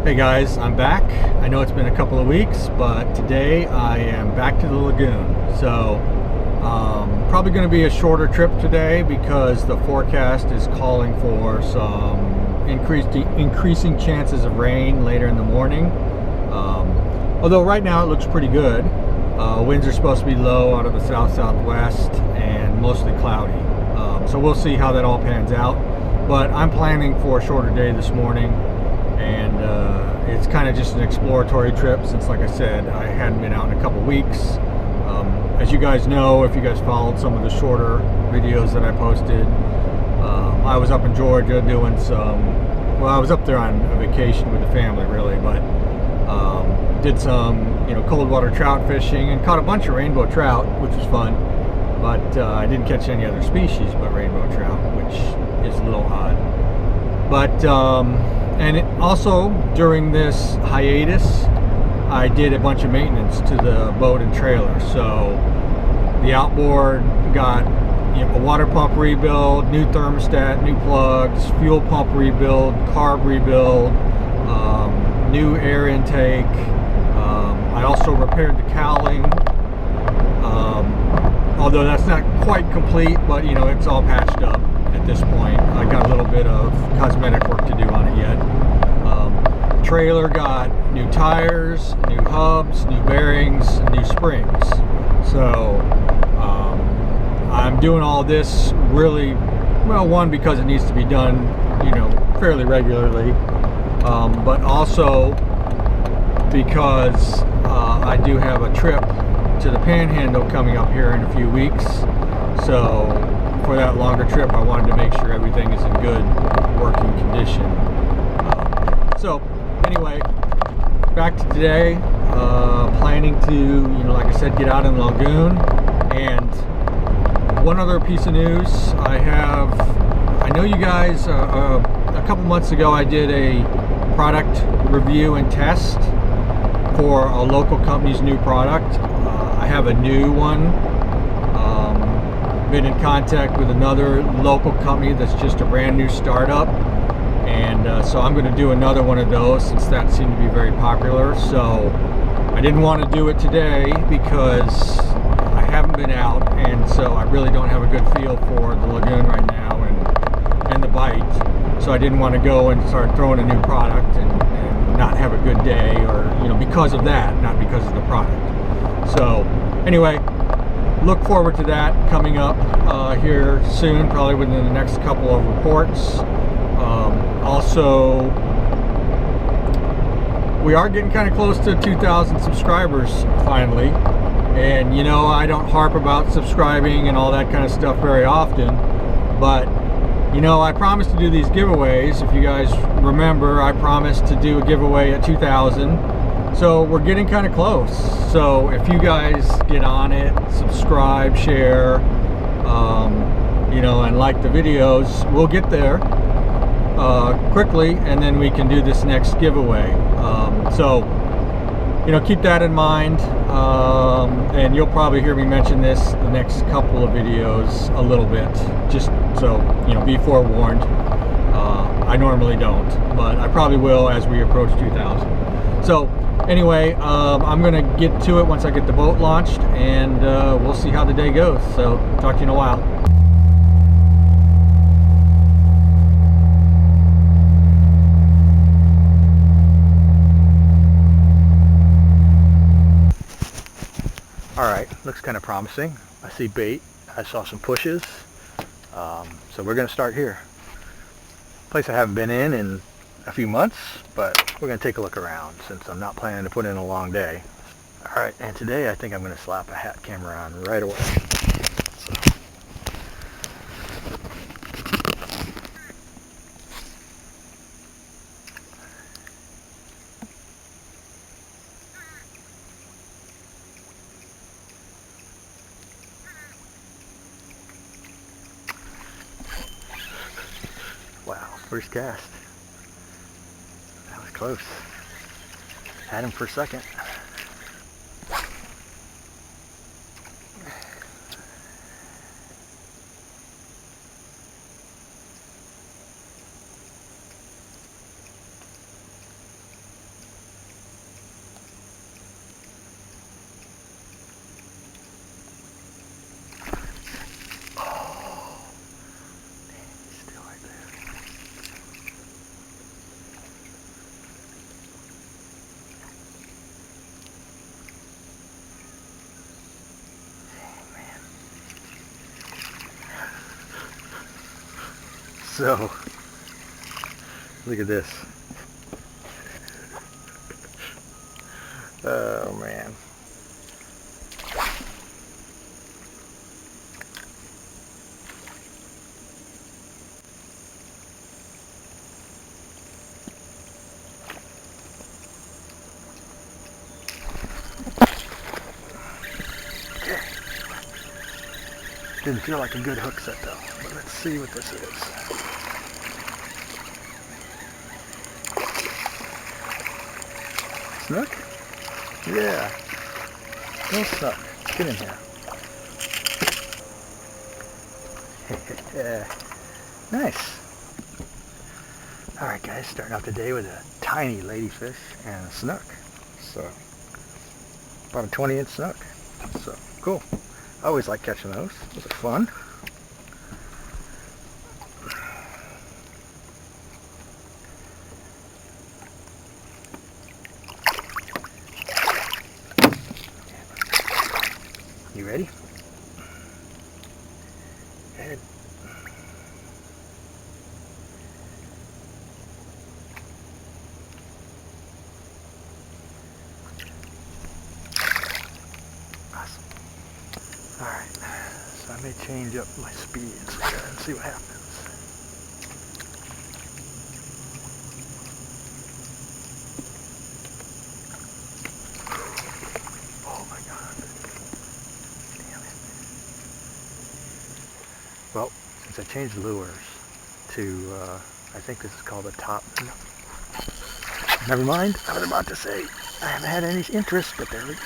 Hey guys, I'm back. I know it's been a couple of weeks, but today I am back to the lagoon. So probably going to be a shorter trip today because the forecast is calling for some increasing chances of rain later in the morning. Although right now it looks pretty good. Winds are supposed to be low out of the south-southwest and mostly cloudy. So we'll see how that all pans out. But I'm planning for a shorter day this morning. And it's kind of just an exploratory trip since, like I said, I hadn't been out in a couple weeks. As you guys know, if you guys followed some of the shorter videos that I posted, I was up in Georgia doing well, I was up there on a vacation with the family really, but did some cold water trout fishing and caught a bunch of rainbow trout, which was fun. But I didn't catch any other species but rainbow trout, which is a little odd. But and also during this hiatus, I did a bunch of maintenance to the boat and trailer. So the outboard got a water pump rebuild, new thermostat, new plugs, fuel pump rebuild, carb rebuild, new air intake. I also repaired the cowling, although that's not quite complete, but it's all patched up at this point. I got a little bit of cosmetic work to do on it yet. Trailer got new tires, new hubs, new bearings, and new springs. So I'm doing all this really, well, one, because it needs to be done fairly regularly, but also because I do have a trip to the Panhandle coming up here in a few weeks. So for that longer trip, I wanted to make sure everything is in good working condition. So anyway, back to today. Planning to, like I said, get out in the lagoon. And one other piece of news I know you guys, a couple months ago I did a product review and test for a local company's new product. I have a new one. Been in contact with another local company that's just a brand new startup, and so I'm going to do another one of those since that seemed to be very popular. So I didn't want to do it today because I haven't been out, and so I really don't have a good feel for the lagoon right now and the bite. So I didn't want to go and start throwing a new product and not have a good day, or because of that, not because of the product. So anyway, look forward to that coming up here soon, probably within the next couple of reports. Also, we are getting kind of close to 2,000 subscribers finally, and I don't harp about subscribing and all that kind of stuff very often, but I promised to do these giveaways. If you guys remember, I promised to do a giveaway at 2,000. So we're getting kind of close. So if you guys get on it, subscribe, share, and like the videos, we'll get there quickly, and then we can do this next giveaway. So keep that in mind, and you'll probably hear me mention this the next couple of videos a little bit, just so be forewarned. I normally don't, but I probably will as we approach 2,000. So anyway, I'm gonna get to it once I get the boat launched, and we'll see how the day goes. So talk to you in a while. Alright, looks kind of promising. I see bait. I saw some pushes. So we're going to start here. Place I haven't been in a few months, but we're going to take a look around since I'm not planning to put in a long day. Alright, and today I think I'm going to slap a hat camera on right away. So. Wow, first cast. That was close. Had him for a second. So, look at this. Oh man. Okay. Didn't feel like a good hook set though, but let's see what this is. Snook? Yeah. No snook. Get in here. Nice. Alright guys, starting off the day with a tiny ladyfish and a snook. So, about a 20-inch snook. So, cool. I always like catching those. Those are fun. You ready? Head. Awesome. Alright, so I may change up my speeds here and see what happens. Oh my god. Damn it. Well, since I changed lures to, I think this is called a top. Never mind, I was about to say I haven't had any interest, but there we go.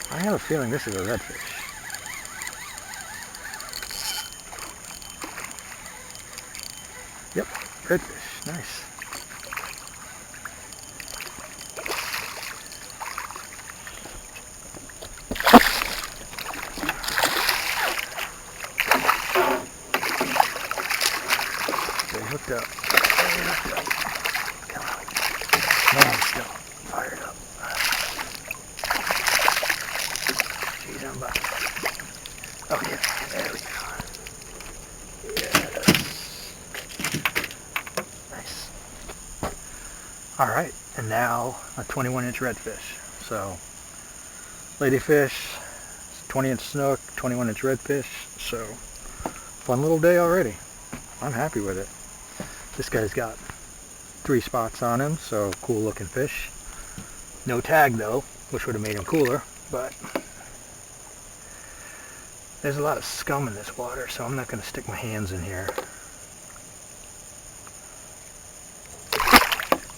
I have a feeling this is a redfish. Yep, redfish, nice. They hooked up. They hooked up. Come on. No, I'm still fired up. She's on by. Okay, there we go. Yes. Nice. Alright, and now a 21-inch redfish. So, ladyfish, 20-inch snook, 21-inch redfish. So, fun little day already. I'm happy with it. This guy's got 3 spots on him, so cool looking fish. No tag though, which would have made him cooler, but there's a lot of scum in this water, so I'm not going to stick my hands in here.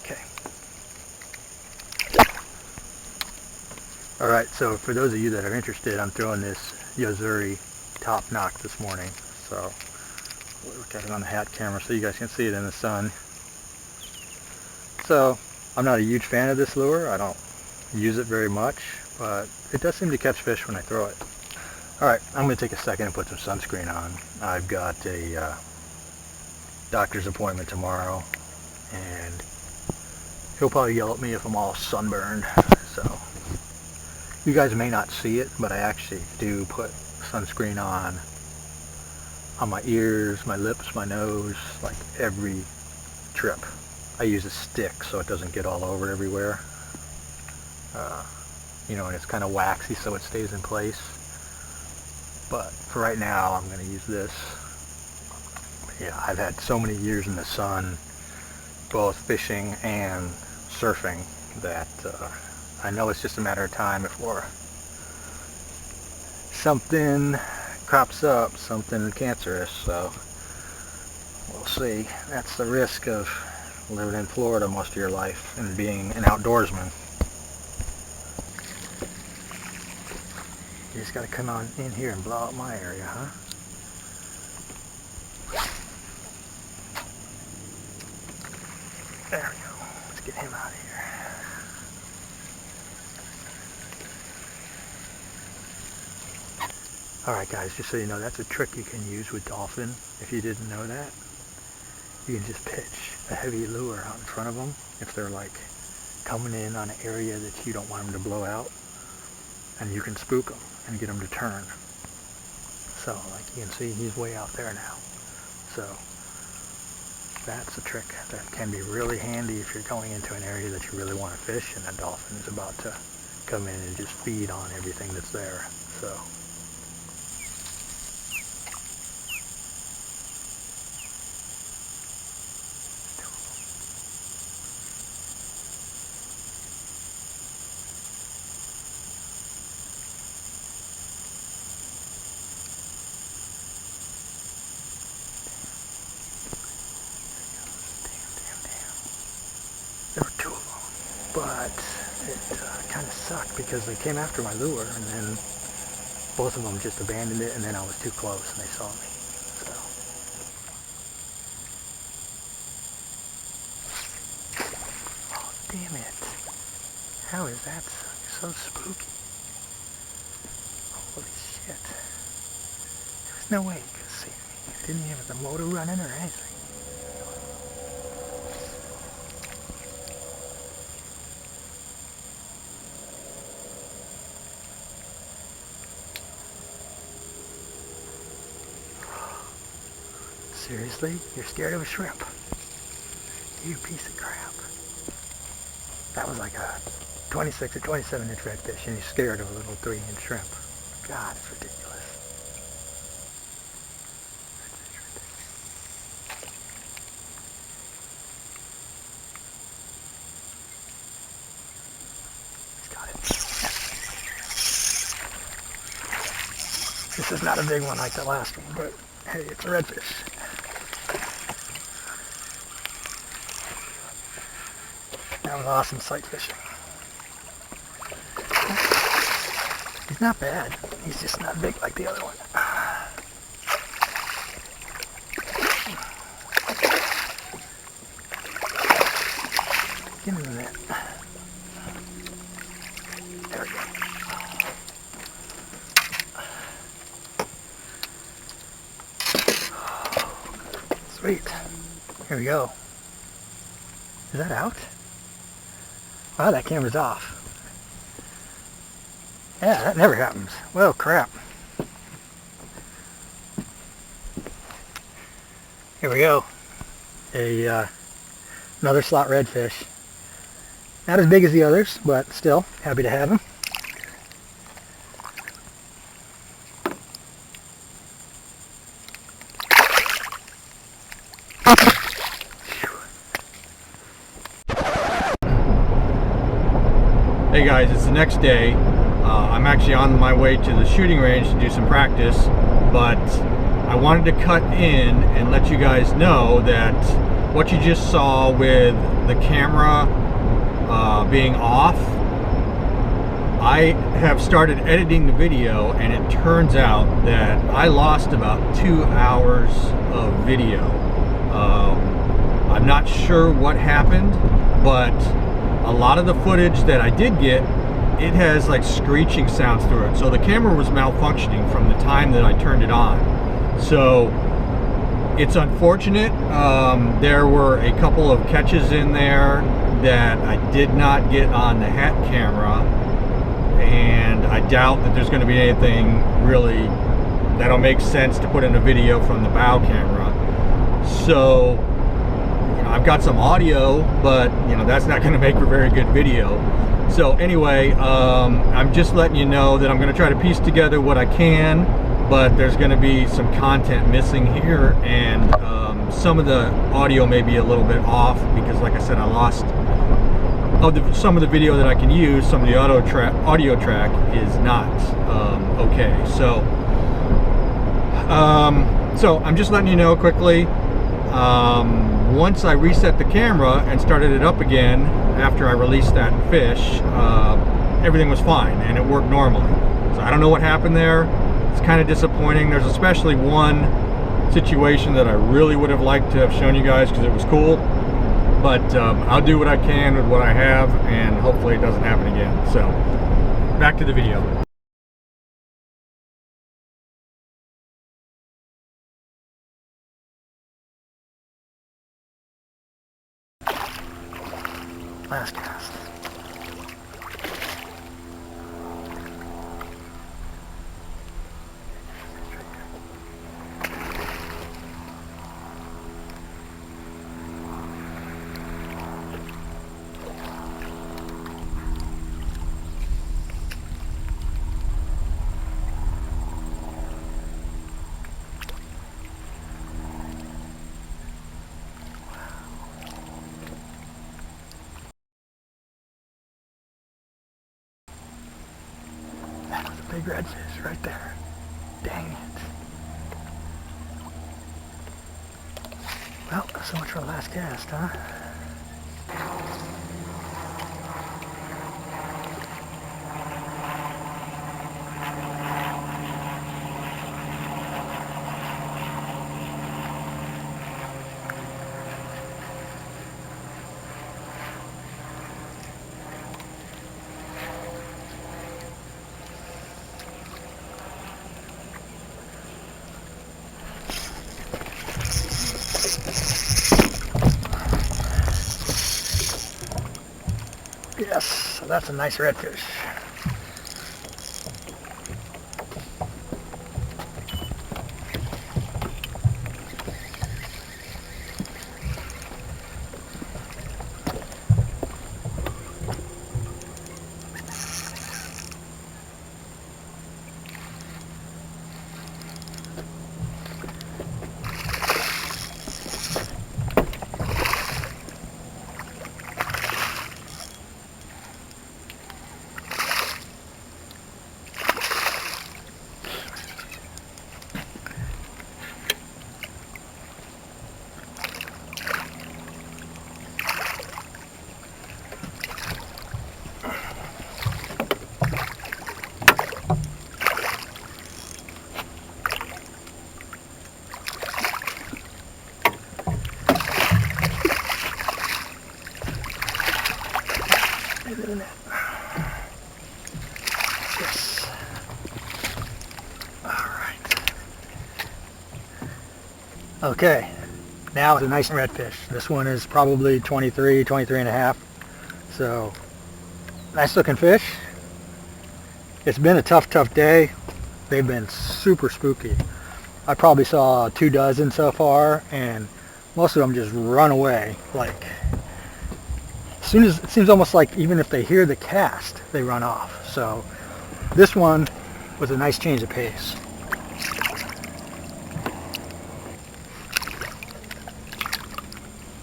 Okay. Alright, so for those of you that are interested, I'm throwing this Yozuri top knock this morning. So, we'll look at it on the hat camera so you guys can see it in the sun. So, I'm not a huge fan of this lure. I don't use it very much, but it does seem to catch fish when I throw it. Alright, I'm going to take a second and put some sunscreen on. I've got a doctor's appointment tomorrow, and he'll probably yell at me if I'm all sunburned. So, you guys may not see it, but I actually do put sunscreen on my ears, my lips, my nose, like every trip. I use a stick so it doesn't get all over everywhere. You know, and it's kind of waxy so it stays in place. But for right now, I'm going to use this. Yeah, I've had so many years in the sun, both fishing and surfing, that I know it's just a matter of time before something crops up, something cancerous. So we'll see. That's the risk of living in Florida most of your life and being an outdoorsman. You just got to come on in here and blow out my area, huh? There we go. Let's get him out of here. Alright guys, just so you know, that's a trick you can use with dolphin. If you didn't know that, you can just pitch a heavy lure out in front of them if they're like coming in on an area that you don't want them to blow out. and you can spook them and get them to turn. So like you can see, he's way out there now. So that's a trick that can be really handy if you're going into an area that you really want to fish and a dolphin is about to come in and just feed on everything that's there. So there were two of them, but it kind of sucked because they came after my lure, and then both of them just abandoned it, and then I was too close and they saw me. So oh damn it, how is that so spooky? Holy shit, there was no way you could see me. It didn't even have the motor running or anything. Seriously? You're scared of a shrimp? You piece of crap. That was like a 26 or 27 inch redfish, and you're scared of a little 3-inch shrimp. God, it's ridiculous. He's got it. This is not a big one like the last one, but hey, it's a redfish. That was awesome sight fishing. He's not bad. He's just not big like the other one. Give him that. There we go. Sweet. Here we go. Is that out? Wow, that camera's off. Yeah, that never happens. Well, crap. Here we go. Another slot redfish. Not as big as the others, but still happy to have him. Hey guys, it's the next day. I'm actually on my way to the shooting range to do some practice, but I wanted to cut in and let you guys know that what you just saw with the camera being off, I have started editing the video, and it turns out that I lost about 2 hours of video. I'm not sure what happened, but a lot of the footage that I did get, it has like screeching sounds through it. So the camera was malfunctioning from the time that I turned it on. So it's unfortunate. There were a couple of catches in there that I did not get on the hat camera, and I doubt that there's going to be anything really that'll make sense to put in a video from the bow camera. So I've got some audio, but that's not going to make for very good video. So anyway, I'm just letting you know that I'm going to try to piece together what I can, but there's going to be some content missing here, and some of the audio may be a little bit off because, like I said, I lost some of the video that I can use. Some of the audio track is not okay. So I'm just letting you know quickly. Once I reset the camera and started it up again after I released that fish, everything was fine and it worked normally. So I don't know what happened there. It's kind of disappointing. There's especially one situation that I really would have liked to have shown you guys because it was cool, but I'll do what I can with what I have, and hopefully it doesn't happen again. So back to the video. Last cast. big redfish right there. Dang it. Well, so much for the last cast, huh? Yes, so that's a nice redfish. Isn't it? Yes. All right. Okay, now it's a nice redfish. This one is probably 23 and a half. So, nice looking fish. It's been a tough day. They've been super spooky. I probably saw 2 dozen so far, and most of them just run away. Like, as soon as, it seems almost like even if they hear the cast, they run off. So, this one was a nice change of pace.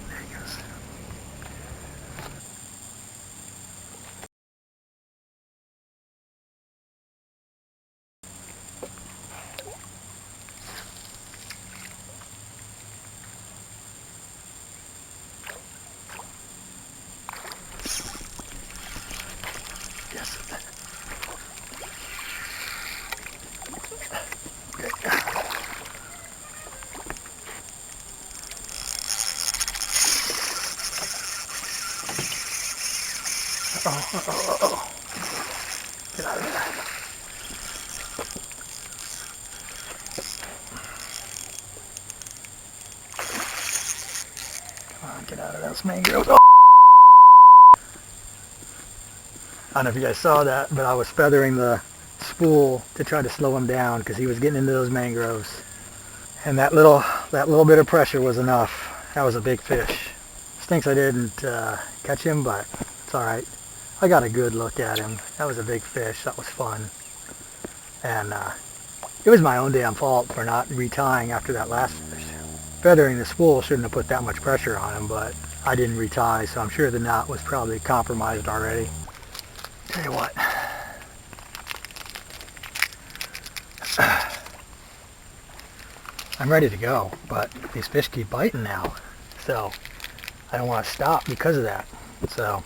There he goes. Yes. Okay. Oh. Get out of there. Come on, get out of those mangroves. Oh. I don't know if you guys saw that, but I was feathering the spool to try to slow him down because he was getting into those mangroves. And that little bit of pressure was enough. That was a big fish. Stinks I didn't catch him, but it's alright. I got a good look at him. That was a big fish. That was fun. And it was my own damn fault for not retying after that last fish. Feathering the spool shouldn't have put that much pressure on him, but I didn't retie, so I'm sure the knot was probably compromised already. Tell you what. I'm ready to go, but these fish keep biting now. So I don't want to stop because of that. So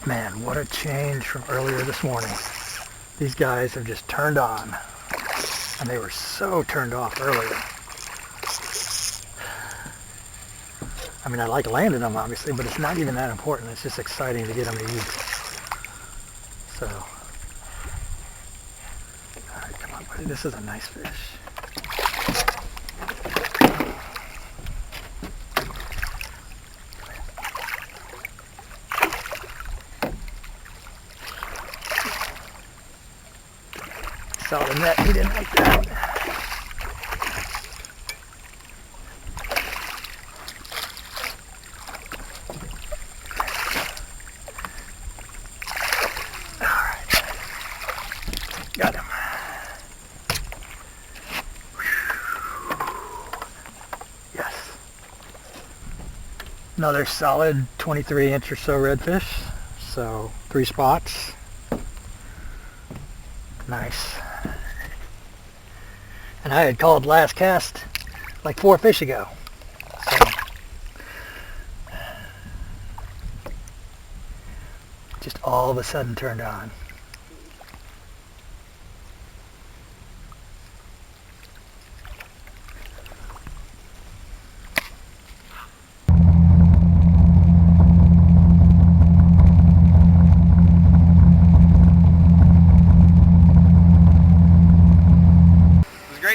man, what a change from earlier this morning. These guys have just turned on, and they were so turned off earlier. I mean, I like landing them, obviously, but it's not even that important. It's just exciting to get them to eat. So, See, this is a nice fish. Saw the net, he didn't like that. Alright. Got him. Yes. Another solid 23-inch or so redfish. So 3 spots. Nice. And I had called last cast like 4 fish ago. So just all of a sudden turned on.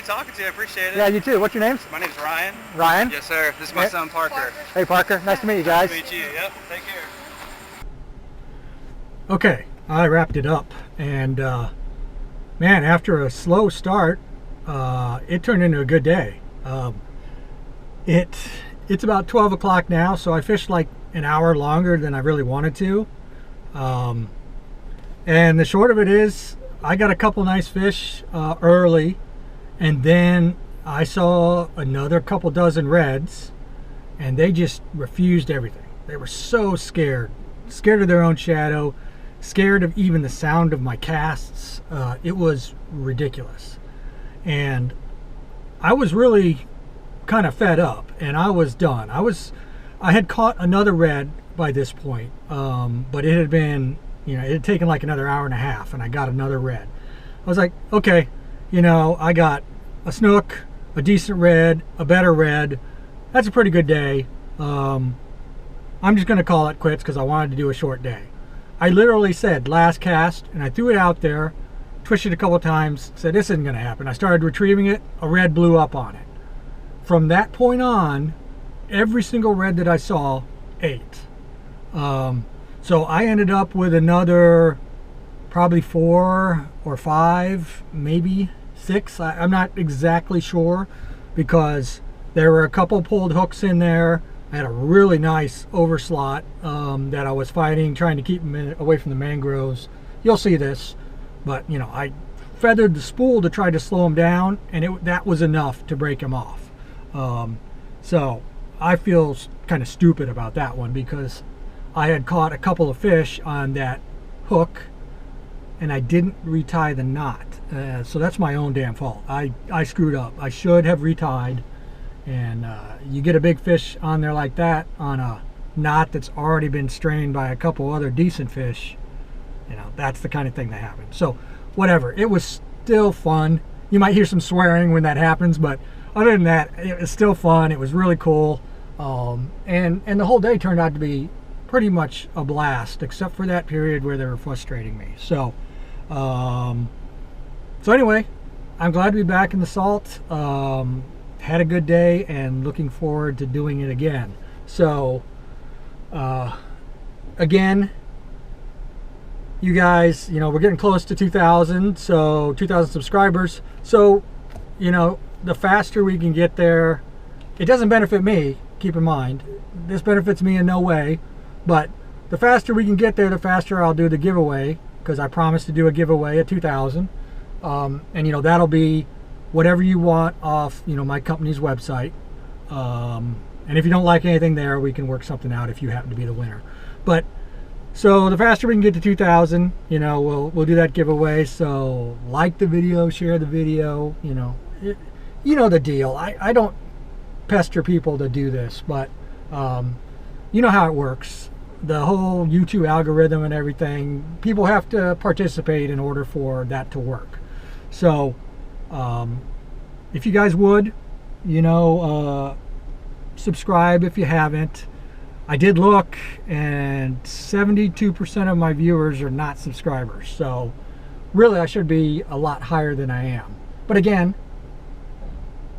Talking to you, I appreciate it. Yeah, you too. What's your names? My name's Ryan. Ryan? Yes, sir. This is my son, Parker. Hey, Parker. Nice to meet you guys. Nice to meet you. Yep. Take care. Okay, I wrapped it up, and man, after a slow start, it turned into a good day. It's about 12 o'clock now, so I fished like an hour longer than I really wanted to. And the short of it is, I got a couple nice fish early. And then I saw another couple dozen reds, and they just refused everything. They were so scared of their own shadow, scared of even the sound of my casts. It was ridiculous. And I was really kind of fed up, and I was done. I had caught another red by this point, but it had been, it had taken like another hour and a half, and I got another red. I was like, okay, I got a snook, a decent red, a better red. That's a pretty good day. I'm just going to call it quits because I wanted to do a short day. I literally said last cast, and I threw it out there, twished it a couple times, said this isn't going to happen. I started retrieving it, a red blew up on it. From that point on, every single red that I saw ate. So I ended up with another probably 4 or 5, maybe 6. I'm not exactly sure, because there were a couple pulled hooks in there. I had a really nice overslot that I was fighting, trying to keep them away from the mangroves. You'll see this, but I feathered the spool to try to slow him down, and that was enough to break him off. So I feel kind of stupid about that one, because I had caught a couple of fish on that hook and I didn't retie the knot. So that's my own damn fault. I screwed up. I should have retied. And you get a big fish on there like that on a knot that's already been strained by a couple other decent fish. That's the kind of thing that happens. So whatever, it was still fun. You might hear some swearing when that happens, but other than that, it was still fun. It was really cool. And the whole day turned out to be pretty much a blast, except for that period where they were frustrating me. So anyway, I'm glad to be back in the salt. Had a good day and looking forward to doing it again. So again, you guys, we're getting close to 2,000, so 2,000 subscribers. So the faster we can get there, it doesn't benefit me, keep in mind. This benefits me in no way, but the faster we can get there, the faster I'll do the giveaway, because I promised to do a giveaway at 2,000. And that'll be whatever you want off my company's website. And if you don't like anything there, we can work something out if you happen to be the winner. But so the faster we can get to 2,000, we'll do that giveaway. So like the video, share the video, you know the deal. I don't pester people to do this, but you know how it works. The whole YouTube algorithm and everything, people have to participate in order for that to work. So if you guys would, subscribe if you haven't. I did look, and 72% of my viewers are not subscribers. So really, I should be a lot higher than I am. But again,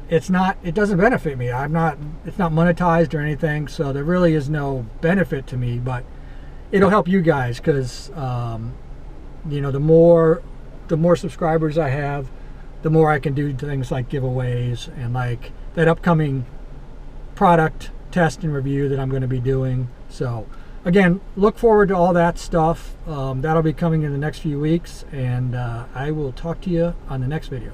it doesn't benefit me. It's not monetized or anything, so there really is no benefit to me, but it'll help you guys, because you know, the more subscribers I have, the more I can do things like giveaways and like that upcoming product test and review that I'm going to be doing. So again, look forward to all that stuff. That'll be coming in the next few weeks, and I will talk to you on the next video.